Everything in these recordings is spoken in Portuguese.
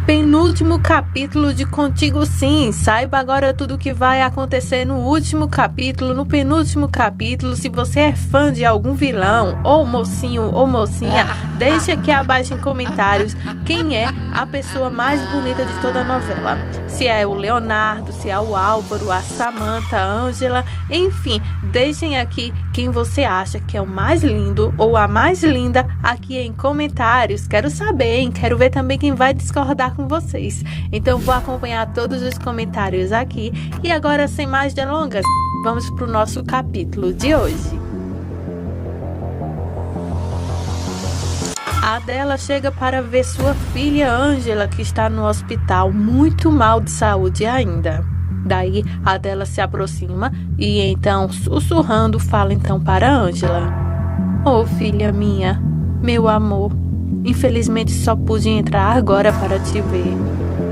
Penúltimo capítulo de Contigo Sim. Saiba agora tudo o que vai acontecer no último capítulo, no penúltimo capítulo. Se você é fã de algum vilão, ou mocinho ou mocinha, deixe aqui abaixo em comentários quem é a pessoa mais bonita de toda a novela. Se é o Leonardo, se é o Álvaro, a Samantha, a Ângela, enfim, deixem aqui quem você acha que é o mais lindo ou a mais linda aqui em comentários. Quero saber, hein? Quero ver também quem vai discordar com vocês. Então vou acompanhar todos os comentários aqui. E agora, sem mais delongas, vamos para o nosso capítulo de hoje. A Adela chega para ver sua filha Ângela, que está no hospital, muito mal de saúde ainda. Daí a Adela se aproxima e então, sussurrando, fala então para Ângela: "Oh, filha minha, meu amor, infelizmente só pude entrar agora para te ver.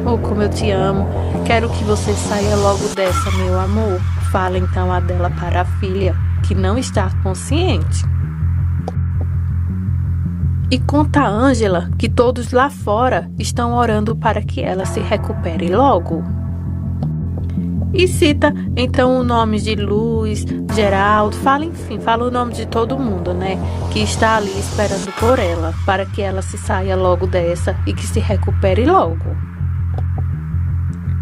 Oh, como eu te amo. Quero que você saia logo dessa, meu amor." Fala então a Adela para a filha, que não está consciente. E conta a Ângela que todos lá fora estão orando para que ela se recupere logo. E cita então o nome de Luz, Geraldo, fala o nome de todo mundo, né? Que está ali esperando por ela, para que ela se saia logo dessa e que se recupere logo.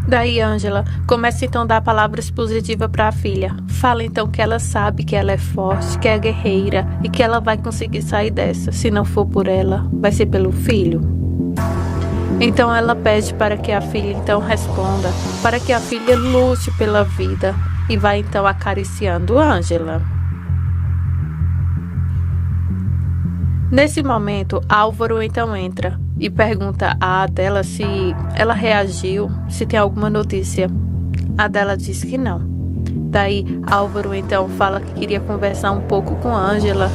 Daí Ângela começa então a dar palavras positivas para a filha. Fala então que ela sabe que ela é forte, que é guerreira e que ela vai conseguir sair dessa. Se não for por ela, vai ser pelo filho. Então ela pede para que a filha então responda, para que a filha lute pela vida, e vai então acariciando Ângela. Nesse momento, Álvaro então entra e pergunta a Adela se ela reagiu, se tem alguma notícia. A Adela diz que não. Daí Álvaro então fala que queria conversar um pouco com Ângela,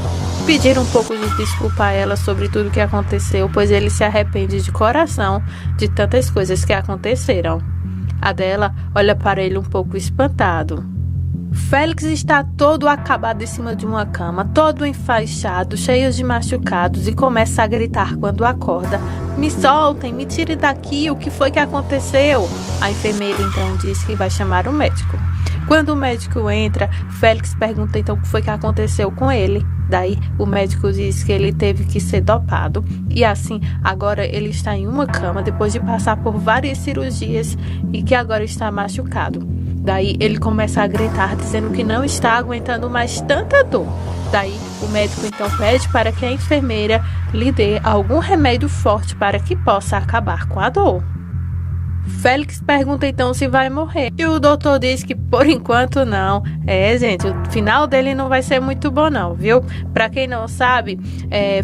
pedir um pouco de desculpa a ela sobre tudo que aconteceu, pois ele se arrepende de coração de tantas coisas que aconteceram. Adela olha para ele um pouco espantado. Félix está todo acabado em cima de uma cama, todo enfaixado, cheio de machucados, e começa a gritar quando acorda: "Me soltem, me tirem daqui, o que foi que aconteceu?" A enfermeira então diz que vai chamar o médico. Quando o médico entra, Félix pergunta então o que foi que aconteceu com ele. Daí o médico diz que ele teve que ser dopado e assim agora ele está em uma cama depois de passar por várias cirurgias e que agora está machucado. Daí ele começa a gritar dizendo que não está aguentando mais tanta dor. Daí o médico então pede para que a enfermeira lhe dê algum remédio forte para que possa acabar com a dor. Félix pergunta então se vai morrer e o doutor diz que por enquanto não. Gente, o final dele não vai ser muito bom não, viu? Pra quem não sabe,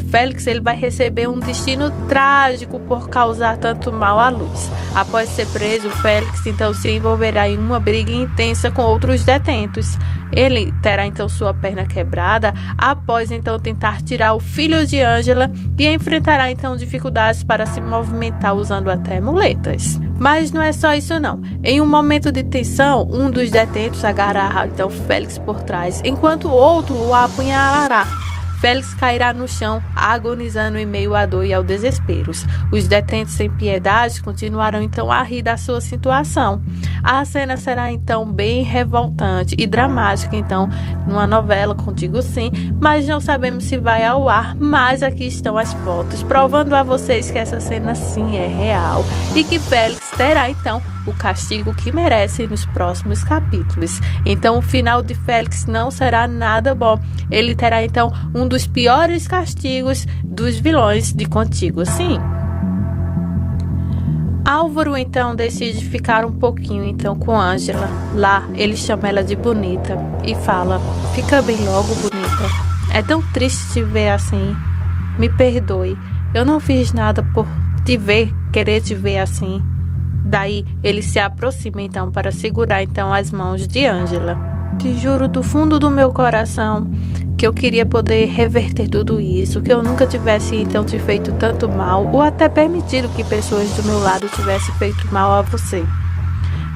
Félix ele vai receber um destino trágico por causar tanto mal à Luz. Após ser preso, Félix então se envolverá em uma briga intensa com outros detentos. Ele terá então sua perna quebrada após então tentar tirar o filho de Ângela e enfrentará então dificuldades para se movimentar usando até muletas. Mas não é só isso não. Em um momento de tensão, um dos detentos agarrará então Félix por trás, enquanto o outro o apunhalará. Félix cairá no chão, agonizando em meio à dor e ao desespero. Os detentos sem piedade continuarão então a rir da sua situação. A cena será então bem revoltante e dramática então numa novela Contigo Sim, mas não sabemos se vai ao ar, mas aqui estão as fotos provando a vocês que essa cena sim é real e que Félix terá então o castigo que merece nos próximos capítulos. Então o final de Félix não será nada bom. Ele terá então um dos piores castigos dos vilões de Contigo Sim. Álvaro então decide ficar um pouquinho então com Ângela. Lá ele chama ela de bonita e fala: "Fica bem logo, bonita. É tão triste te ver assim. Me perdoe. Eu não fiz nada por te ver, querer te ver assim." Daí ele se aproxima então para segurar então as mãos de Ângela. "Te juro do fundo do meu coração que eu queria poder reverter tudo isso, que eu nunca tivesse então te feito tanto mal ou até permitido que pessoas do meu lado tivessem feito mal a você.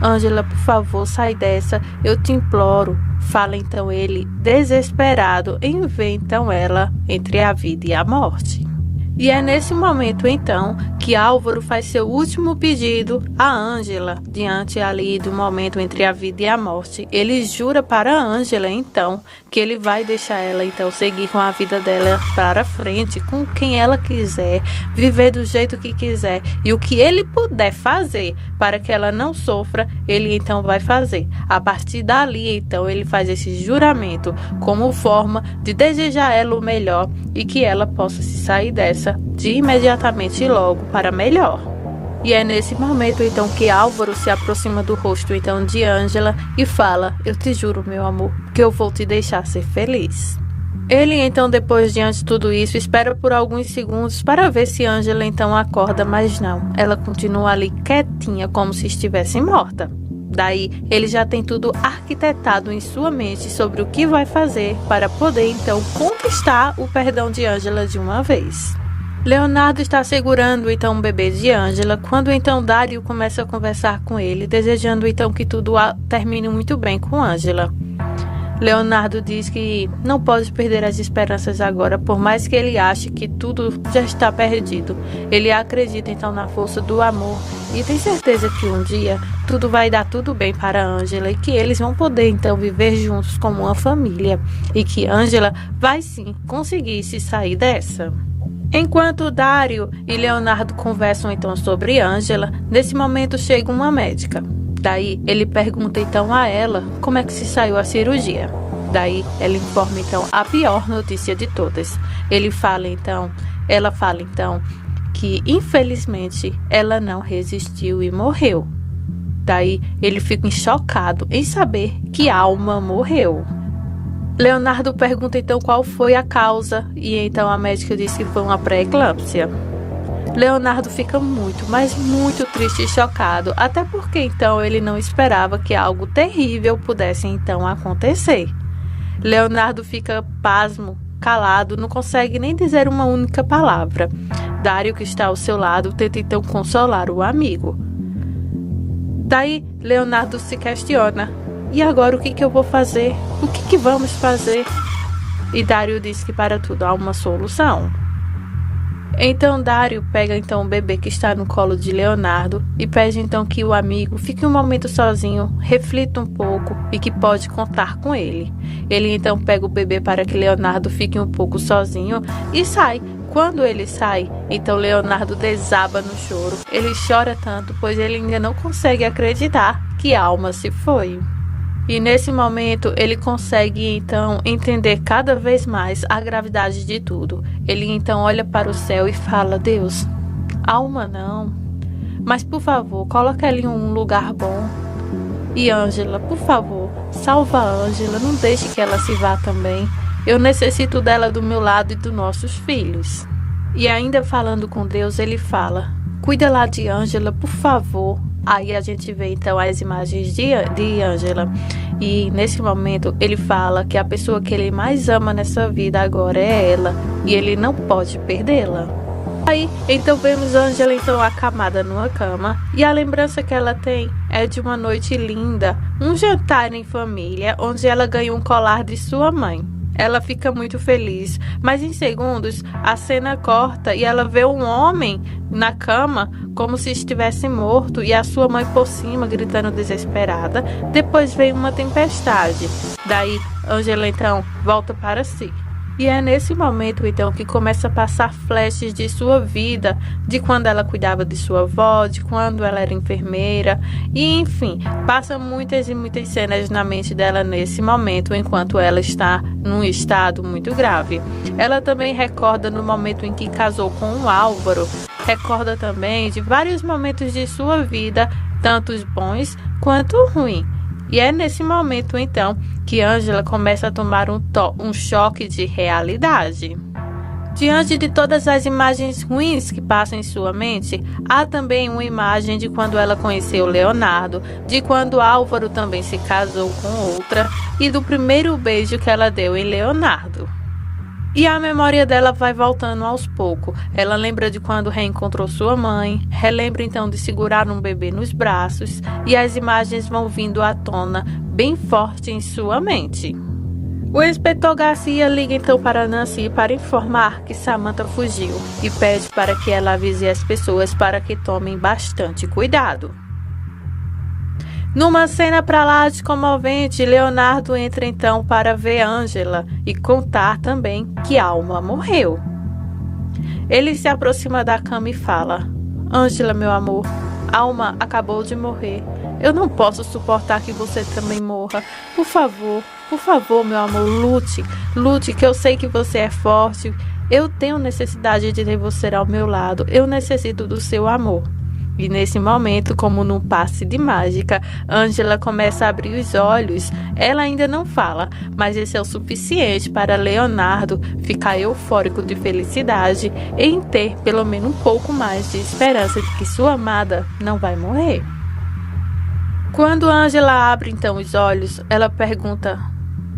Ângela, por favor, sai dessa, eu te imploro." Fala então ele, desesperado, em ver então ela entre a vida e a morte. E é nesse momento então que Álvaro faz seu último pedido a Ângela, diante ali do momento entre a vida e a morte. Ele jura para a Ângela, então, que ele vai deixar ela, então, seguir com a vida dela para frente, com quem ela quiser, viver do jeito que quiser, e o que ele puder fazer para que ela não sofra, ele então vai fazer. A partir dali, então, ele faz esse juramento como forma de desejar ela o melhor e que ela possa se sair dessa de imediatamente e logo para melhor. E é nesse momento então que Álvaro se aproxima do rosto então de Ângela e fala: eu te juro, meu amor, que eu vou te deixar ser feliz. Ele então, depois diante de tudo isso, espera por alguns segundos para ver se Ângela então acorda, mas não, ela continua ali quietinha como se estivesse morta. Daí ele já tem tudo arquitetado em sua mente sobre o que vai fazer para poder então conquistar o perdão de Ângela de uma vez. Leonardo está segurando então o bebê de Ângela quando então Dário começa a conversar com ele, desejando então que tudo termine muito bem com Ângela. Leonardo diz que não pode perder as esperanças agora, por mais que ele ache que tudo já está perdido. Ele acredita então na força do amor e tem certeza que um dia tudo vai dar tudo bem para Ângela e que eles vão poder então viver juntos como uma família e que Ângela vai sim conseguir se sair dessa. Enquanto Dário e Leonardo conversam então sobre Ângela, nesse momento chega uma médica. Daí ele pergunta então a ela como é que se saiu a cirurgia. Daí ela informa então a pior notícia de todas. Ela fala então que infelizmente ela não resistiu e morreu. Daí ele fica chocado em saber que Alma morreu. Leonardo pergunta então qual foi a causa e então a médica diz que foi uma pré-eclâmpsia. Leonardo fica muito, mas muito triste e chocado, até porque então ele não esperava que algo terrível pudesse então acontecer. Leonardo fica pasmo, calado, não consegue nem dizer uma única palavra. Dário, que está ao seu lado, tenta então consolar o amigo. Daí Leonardo se questiona: e agora o que eu vou fazer? O que vamos fazer? E Dário diz que para tudo há uma solução. Então Dário pega então o bebê que está no colo de Leonardo e pede então que o amigo fique um momento sozinho, reflita um pouco e que pode contar com ele. Ele então pega o bebê para que Leonardo fique um pouco sozinho e sai. Quando ele sai, então Leonardo desaba no choro. Ele chora tanto, pois ele ainda não consegue acreditar que a Alma se foi. E nesse momento ele consegue então entender cada vez mais a gravidade de tudo. Ele então olha para o céu e fala: Deus, Alma não, mas por favor, coloca ela em um lugar bom. E Ângela, por favor, salva a Ângela, não deixe que ela se vá também. Eu necessito dela do meu lado e dos nossos filhos. E ainda falando com Deus, ele fala: cuida lá de Ângela, por favor. Aí a gente vê então as imagens de Ângela. E nesse momento ele fala que a pessoa que ele mais ama nessa vida agora é ela. E ele não pode perdê-la. Aí então vemos Ângela então acamada numa cama. E a lembrança que ela tem é de uma noite linda. Um jantar em família onde ela ganhou um colar de sua mãe. Ela fica muito feliz, mas em segundos a cena corta e ela vê um homem na cama como se estivesse morto e a sua mãe por cima gritando desesperada. Depois vem uma tempestade. Daí Ângela então volta para si. E é nesse momento então que começa a passar flashes de sua vida, de quando ela cuidava de sua avó, de quando ela era enfermeira, e enfim, passa muitas e muitas cenas na mente dela nesse momento, enquanto ela está num estado muito grave. Ela também recorda no momento em que casou com o Álvaro, recorda também de vários momentos de sua vida, tanto os bons quanto ruins. E é nesse momento, então, que Ângela começa a tomar um choque de realidade. Diante de todas as imagens ruins que passam em sua mente, há também uma imagem de quando ela conheceu Leonardo, de quando Álvaro também se casou com outra e do primeiro beijo que ela deu em Leonardo. E a memória dela vai voltando aos poucos. Ela lembra de quando reencontrou sua mãe, relembra então de segurar um bebê nos braços e as imagens vão vindo à tona bem forte em sua mente. O inspetor Garcia liga então para Nancy para informar que Samantha fugiu e pede para que ela avise as pessoas para que tomem bastante cuidado. Numa cena pra lá de comovente, Leonardo entra então para ver Angela e contar também que Alma morreu. Ele se aproxima da cama e fala: Angela, meu amor, Alma acabou de morrer. Eu não posso suportar que você também morra. Por favor, meu amor, lute, que eu sei que você é forte. Eu tenho necessidade de ter você ao meu lado. Eu necessito do seu amor. E nesse momento, como num passe de mágica, Angela começa a abrir os olhos. Ela ainda não fala, mas esse é o suficiente para Leonardo ficar eufórico de felicidade em ter pelo menos um pouco mais de esperança de que sua amada não vai morrer. Quando Angela abre então os olhos, ela pergunta: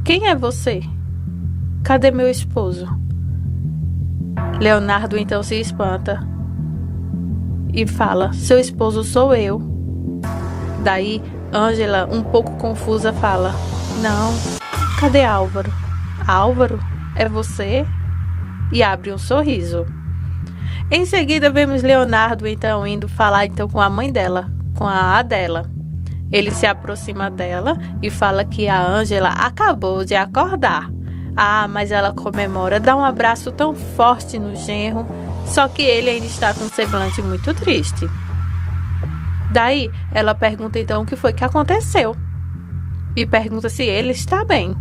quem é você? Cadê meu esposo? Leonardo então se espanta e fala: seu esposo sou eu. Daí Angela, um pouco confusa, fala: não, cadê Álvaro? Álvaro? É você? E abre um sorriso. Em seguida vemos Leonardo então indo falar então com a mãe dela, com a Adela. Ele se aproxima dela e fala que a Angela acabou de acordar. Mas ela comemora, dá um abraço tão forte no genro, só que ele ainda está com um semblante muito triste. Daí, ela pergunta então o que foi que aconteceu e pergunta se ele está bem.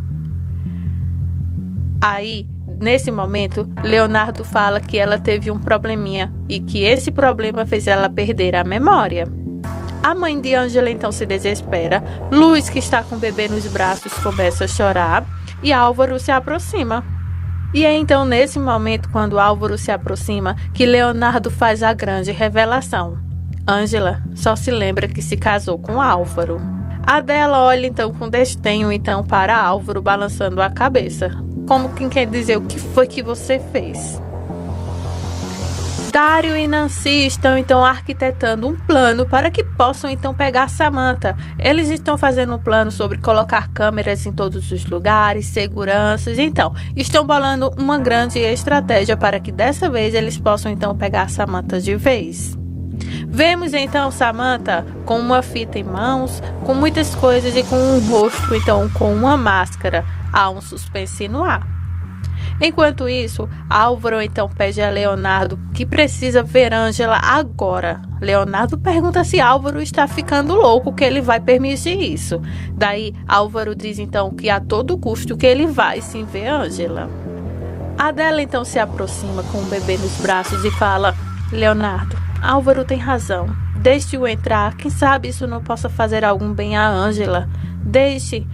Aí, nesse momento, Leonardo fala que ela teve um probleminha e que esse problema fez ela perder a memória. A mãe de Angela então se desespera. Luz, que está com o bebê nos braços, começa a chorar e Álvaro se aproxima. E é então nesse momento, quando Álvaro se aproxima, que Leonardo faz a grande revelação. Angela só se lembra que se casou com Álvaro. Adela olha então com desdenho então para Álvaro, balançando a cabeça, como quem quer dizer: o que foi que você fez? Dário e Nancy estão então arquitetando um plano para que possam então pegar Samantha. Eles estão fazendo um plano sobre colocar câmeras em todos os lugares, seguranças, então estão bolando uma grande estratégia para que dessa vez eles possam então pegar Samantha de vez. Vemos então Samantha com uma fita em mãos, com muitas coisas e com um rosto então com uma máscara. Há um suspense no ar. Enquanto isso, Álvaro então pede a Leonardo que precisa ver Angela agora. Leonardo pergunta se Álvaro está ficando louco, que ele vai permitir isso. Daí, Álvaro diz então que a todo custo que ele vai sim ver Angela. Adela então se aproxima com o bebê nos braços e fala: Leonardo, Álvaro tem razão. Deixe-o entrar, quem sabe isso não possa fazer algum bem a Angela. Deixe.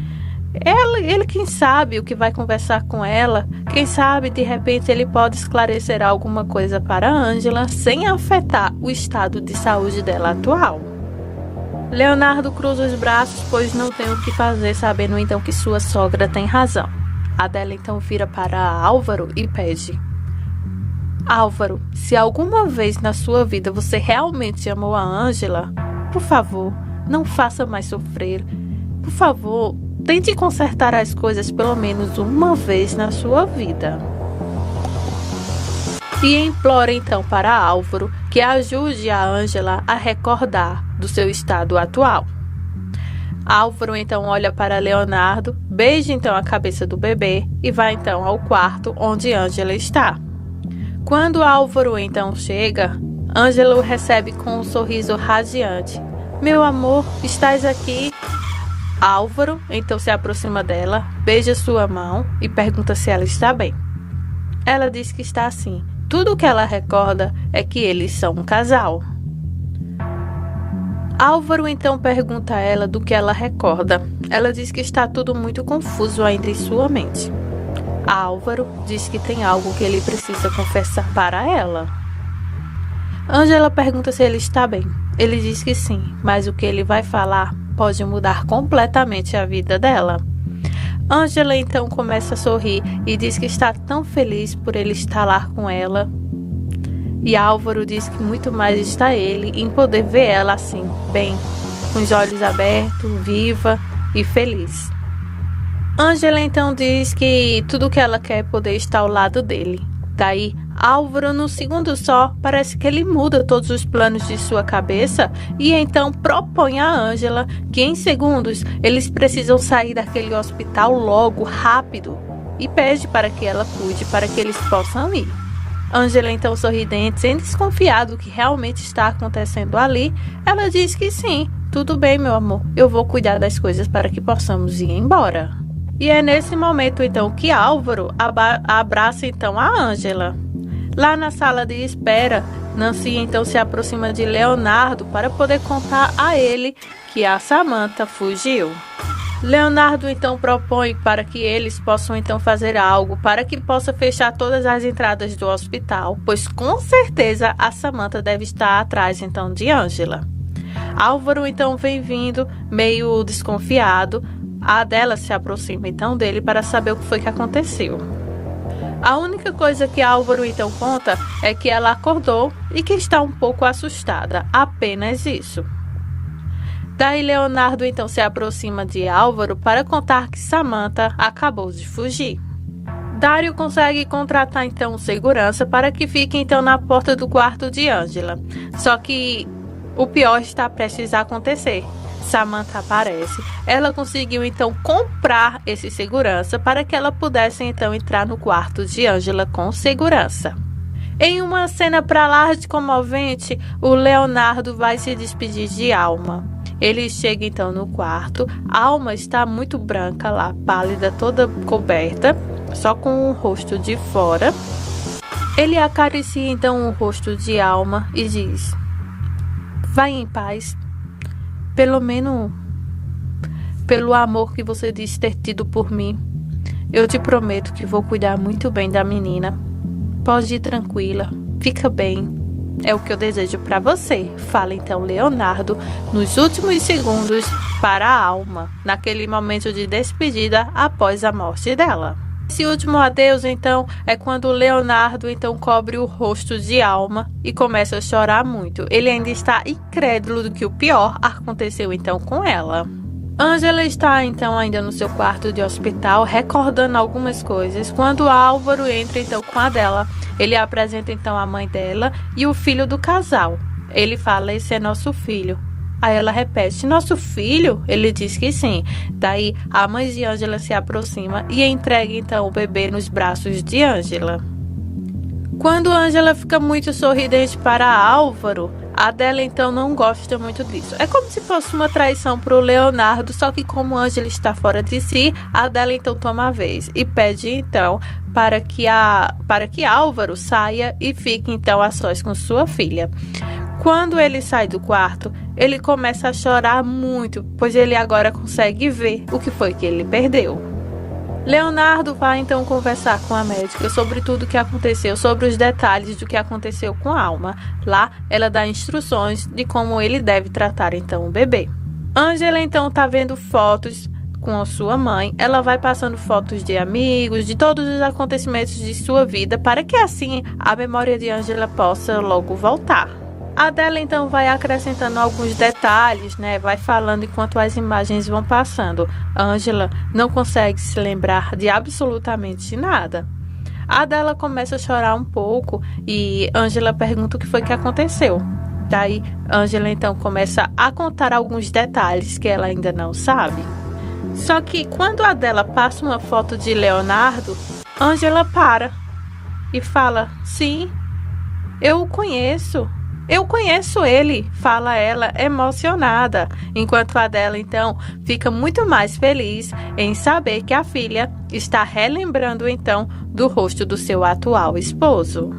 Ele quem sabe o que vai conversar com ela, quem sabe de repente ele pode esclarecer alguma coisa para Angela sem afetar o estado de saúde dela atual. Leonardo cruza os braços, pois não tem o que fazer, sabendo então que sua sogra tem razão. Adela então vira para Álvaro e pede: Álvaro, se alguma vez na sua vida você realmente amou a Angela, por favor, não faça mais sofrer. Por favor, tente consertar as coisas pelo menos uma vez na sua vida. E implora então para Álvaro que ajude a Angela a recordar do seu estado atual. Álvaro então olha para Leonardo, beija então a cabeça do bebê e vai então ao quarto onde Angela está. Quando Álvaro então chega, Angela o recebe com um sorriso radiante. Meu amor, estás aqui? Álvaro então se aproxima dela, beija sua mão e pergunta se ela está bem. Ela diz que está sim. Tudo o que ela recorda é que eles são um casal. Álvaro então pergunta a ela do que ela recorda. Ela diz que está tudo muito confuso ainda em sua mente. Álvaro diz que tem algo que ele precisa confessar para ela. Angela pergunta se ele está bem. Ele diz que sim, mas o que ele vai falar pode mudar completamente a vida dela. Angela então começa a sorrir e diz que está tão feliz por ele estar lá com ela. E Álvaro diz que muito mais está ele em poder ver ela assim, bem, com os olhos abertos, viva e feliz. Ângela então diz que tudo que ela quer é poder estar ao lado dele. Daí, Álvaro, num segundo só, parece que ele muda todos os planos de sua cabeça e então propõe a Ângela que em segundos eles precisam sair daquele hospital logo, rápido, e pede para que ela cuide para que eles possam ir. Ângela então sorridente, sem desconfiar do que realmente está acontecendo ali, ela diz que sim, tudo bem meu amor, eu vou cuidar das coisas para que possamos ir embora. E é nesse momento então que Álvaro abraça então a Ângela. Lá na sala de espera, Nancy então se aproxima de Leonardo para poder contar a ele que a Samantha fugiu. Leonardo então propõe para que eles possam então fazer algo para que possa fechar todas as entradas do hospital, pois com certeza a Samantha deve estar atrás então de Ângela. Álvaro então vem vindo meio desconfiado. A Adela se aproxima então dele para saber o que foi que aconteceu. A única coisa que Álvaro então conta é que ela acordou e que está um pouco assustada, apenas isso. Daí Leonardo então se aproxima de Álvaro para contar que Samantha acabou de fugir. Dário consegue contratar então segurança para que fique então na porta do quarto de Ângela. Só que o pior está prestes a acontecer. Samantha aparece. Ela conseguiu então comprar esse segurança para que ela pudesse então entrar no quarto de Ângela com segurança. Em uma cena para lá de comovente, o Leonardo vai se despedir de Alma. Ele chega então no quarto. Alma está muito branca lá, pálida, toda coberta, só com o rosto de fora. Ele acaricia então o rosto de Alma e diz: "Vai em paz. Pelo menos pelo amor que você disse ter tido por mim. Eu te prometo que vou cuidar muito bem da menina. Pode ir tranquila, fica bem. É o que eu desejo para você", fala então Leonardo nos últimos segundos para a Alma, naquele momento de despedida após a morte dela. Esse último adeus, então, é quando Leonardo então cobre o rosto de Alma e começa a chorar muito. Ele ainda está incrédulo do que o pior aconteceu então com ela. Ângela está então ainda no seu quarto de hospital, recordando algumas coisas, quando Álvaro entra então com a Adela. Ele apresenta então a mãe dela e o filho do casal. Ele fala: "Esse é nosso filho." Aí ela repete: "Nosso filho?" Ele diz que sim. Daí a mãe de Ângela se aproxima e entrega então o bebê nos braços de Ângela. Quando Ângela fica muito sorridente para Álvaro, a Adela então não gosta muito disso. É como se fosse uma traição para o Leonardo, só que como Ângela está fora de si, a Adela então toma a vez e pede então para que Álvaro saia e fique então a sós com sua filha. Quando ele sai do quarto, ele começa a chorar muito, pois ele agora consegue ver o que foi que ele perdeu. Leonardo vai então conversar com a médica sobre tudo o que aconteceu, sobre os detalhes do que aconteceu com a Alma. Lá, ela dá instruções de como ele deve tratar então o bebê. Ângela então está vendo fotos com a sua mãe. Ela vai passando fotos de amigos, de todos os acontecimentos de sua vida, para que assim a memória de Ângela possa logo voltar. A Adela então vai acrescentando alguns detalhes, vai falando enquanto as imagens vão passando. Ângela não consegue se lembrar de absolutamente nada. A Adela começa a chorar um pouco e Ângela pergunta o que foi que aconteceu. Daí, Ângela então começa a contar alguns detalhes que ela ainda não sabe. Só que quando a Adela passa uma foto de Leonardo, Ângela para e fala: "Sim, eu o conheço. Eu conheço ele", fala ela emocionada, enquanto a Adela então fica muito mais feliz em saber que a filha está relembrando então do rosto do seu atual esposo.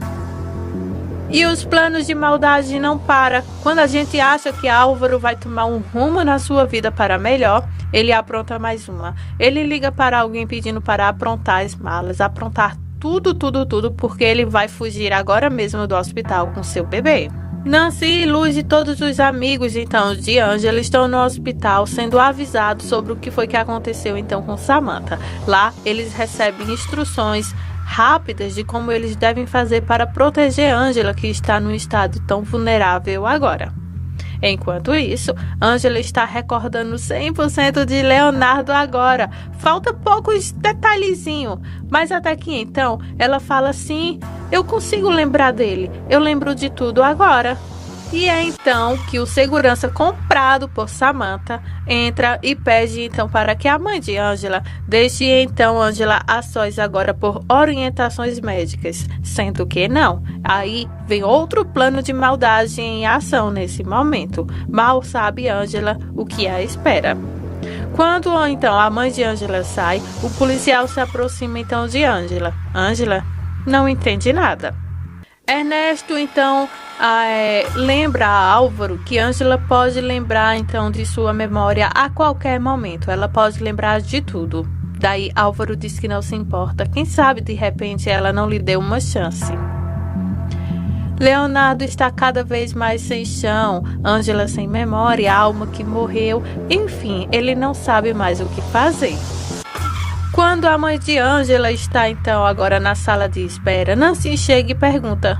E os planos de maldade não param. Quando a gente acha que Álvaro vai tomar um rumo na sua vida para melhor, ele apronta mais uma. Ele liga para alguém pedindo para aprontar as malas, aprontar tudo, porque ele vai fugir agora mesmo do hospital com seu bebê. Nancy, Luz e todos os amigos então de Ângela estão no hospital sendo avisados sobre o que foi que aconteceu então com Samantha. Lá eles recebem instruções rápidas de como eles devem fazer para proteger Ângela, que está num estado tão vulnerável agora. Enquanto isso, Ângela está recordando 100% de Leonardo agora. Falta poucos detalhezinhos, mas até que então ela fala assim: eu consigo lembrar dele, eu lembro de tudo agora. E é então que o segurança comprado por Samantha entra e pede então para que a mãe de Ângela deixe então Ângela a sós agora por orientações médicas, sendo que não. Aí vem outro plano de maldade em ação nesse momento. Mal sabe Ângela o que a espera. Quando então a mãe de Ângela sai, o policial se aproxima então de Ângela. Ângela não entende nada. Ernesto então lembra a Álvaro que Ângela pode lembrar então de sua memória a qualquer momento. Ela pode lembrar de tudo. Daí Álvaro diz que não se importa. Quem sabe de repente ela não lhe deu uma chance. Leonardo está cada vez mais sem chão. Ângela sem memória, a alma que morreu. Enfim, ele não sabe mais o que fazer. Quando a mãe de Ângela está então agora na sala de espera, Nancy chega e pergunta: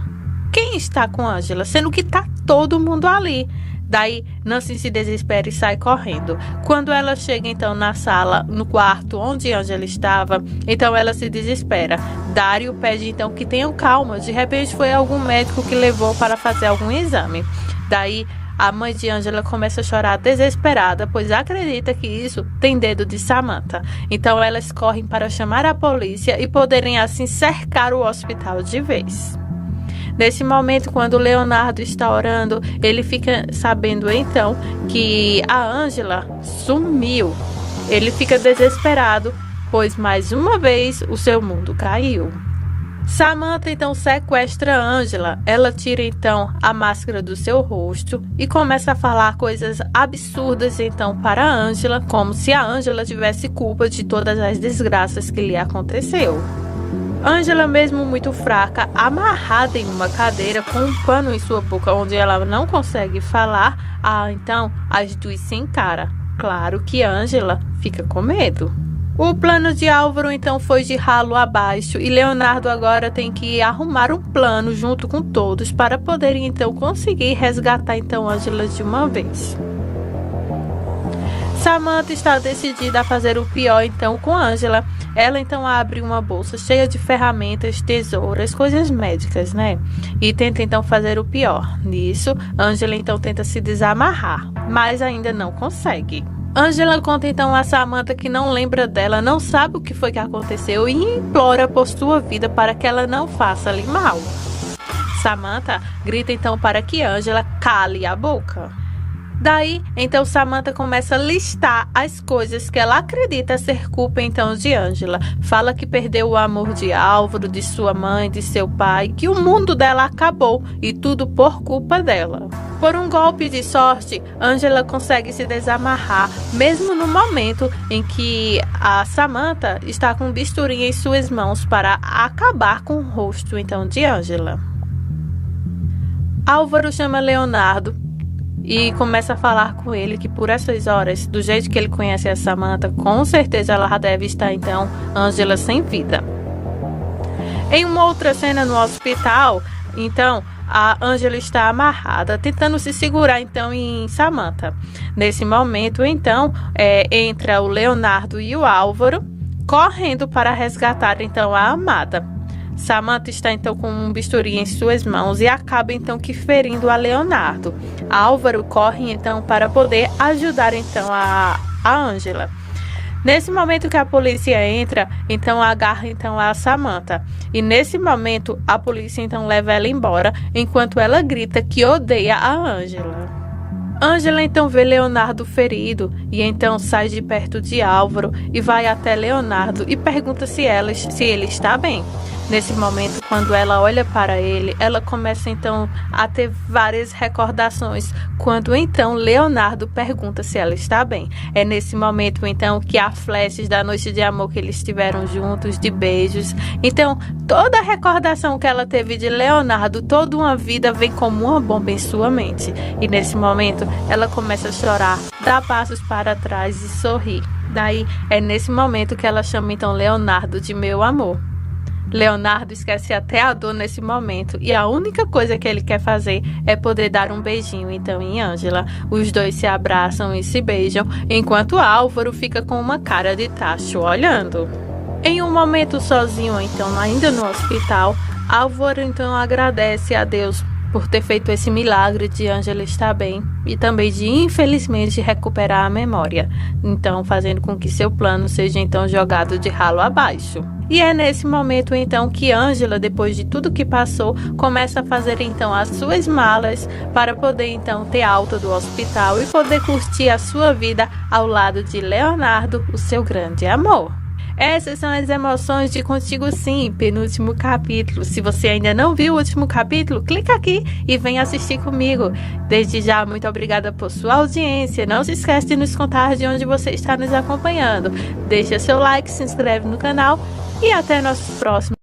quem está com Ângela? Sendo que está todo mundo ali. Daí Nancy se desespera e sai correndo. Quando ela chega então na sala, no quarto onde Ângela estava, então ela se desespera. Dário pede então que tenham calma. De repente foi algum médico que levou para fazer algum exame. Daí a mãe de Ângela começa a chorar desesperada, pois acredita que isso tem dedo de Samantha. Então elas correm para chamar a polícia e poderem assim cercar o hospital de vez. Nesse momento, quando Leonardo está orando, ele fica sabendo então que a Ângela sumiu. Ele fica desesperado, pois mais uma vez o seu mundo caiu. Samantha então sequestra Ângela. Ela tira então a máscara do seu rosto e começa a falar coisas absurdas então para Ângela, como se a Ângela tivesse culpa de todas as desgraças que lhe aconteceu. Ângela, mesmo muito fraca, amarrada em uma cadeira com um pano em sua boca onde ela não consegue falar, então as duas se encaram. Claro que Ângela fica com medo. O plano de Álvaro então foi de ralo abaixo e Leonardo agora tem que arrumar um plano junto com todos para poderem então conseguir resgatar então Ângela de uma vez. Samantha está decidida a fazer o pior então com Ângela. Ela então abre uma bolsa cheia de ferramentas, tesouras, coisas médicas, né? E tenta então fazer o pior. Nisso, Ângela então tenta se desamarrar, mas ainda não consegue. Ângela conta então a Samantha que não lembra dela, não sabe o que foi que aconteceu e implora por sua vida para que ela não faça-lhe mal. Samantha grita então para que Ângela cale a boca. Daí, então Samantha começa a listar as coisas que ela acredita ser culpa então de Ângela. Fala que perdeu o amor de Álvaro, de sua mãe, de seu pai, que o mundo dela acabou e tudo por culpa dela. Por um golpe de sorte, Ângela consegue se desamarrar, mesmo no momento em que a Samantha está com um bisturi em suas mãos para acabar com o rosto então de Ângela. Álvaro chama Leonardo e começa a falar com ele que por essas horas, do jeito que ele conhece a Samantha, com certeza ela deve estar então Ângela sem vida. Em uma outra cena no hospital, então a Ângela está amarrada, tentando se segurar então em Samantha. Nesse momento então entra o Leonardo e o Álvaro correndo para resgatar então a amada. Samantha está então com um bisturi em suas mãos e acaba então que ferindo a Leonardo. Álvaro corre então para poder ajudar então a Ângela. Nesse momento que a polícia entra, então agarra então a Samantha. E nesse momento a polícia então leva ela embora, enquanto ela grita que odeia a Ângela. Ângela então vê Leonardo ferido e então sai de perto de Álvaro e vai até Leonardo e pergunta se ele está bem. Nesse momento, quando ela olha para ele, ela começa então a ter várias recordações. Quando então Leonardo pergunta se ela está bem. É nesse momento então que há flashes da noite de amor que eles tiveram juntos, de beijos. Então, toda a recordação que ela teve de Leonardo, toda uma vida vem como uma bomba em sua mente. E nesse momento, ela começa a chorar, dá passos para trás e sorrir. Daí, é nesse momento que ela chama então Leonardo de meu amor. Leonardo esquece até a dor nesse momento e a única coisa que ele quer fazer é poder dar um beijinho então em Ângela. Os dois se abraçam e se beijam, enquanto Álvaro fica com uma cara de tacho olhando. Em um momento sozinho então, ainda no hospital, Álvaro então agradece a Deus por ter feito esse milagre de Ângela estar bem e também de infelizmente recuperar a memória, então fazendo com que seu plano seja então jogado de ralo abaixo. E é nesse momento então que Ângela, depois de tudo que passou, começa a fazer então as suas malas para poder então ter alta do hospital e poder curtir a sua vida ao lado de Leonardo, o seu grande amor. Essas são as emoções de Contigo Sim, penúltimo capítulo. Se você ainda não viu o último capítulo, clica aqui e vem assistir comigo. Desde já, muito obrigada por sua audiência. Não se esquece de nos contar de onde você está nos acompanhando. Deixa seu like, se inscreve no canal e até nossos próximos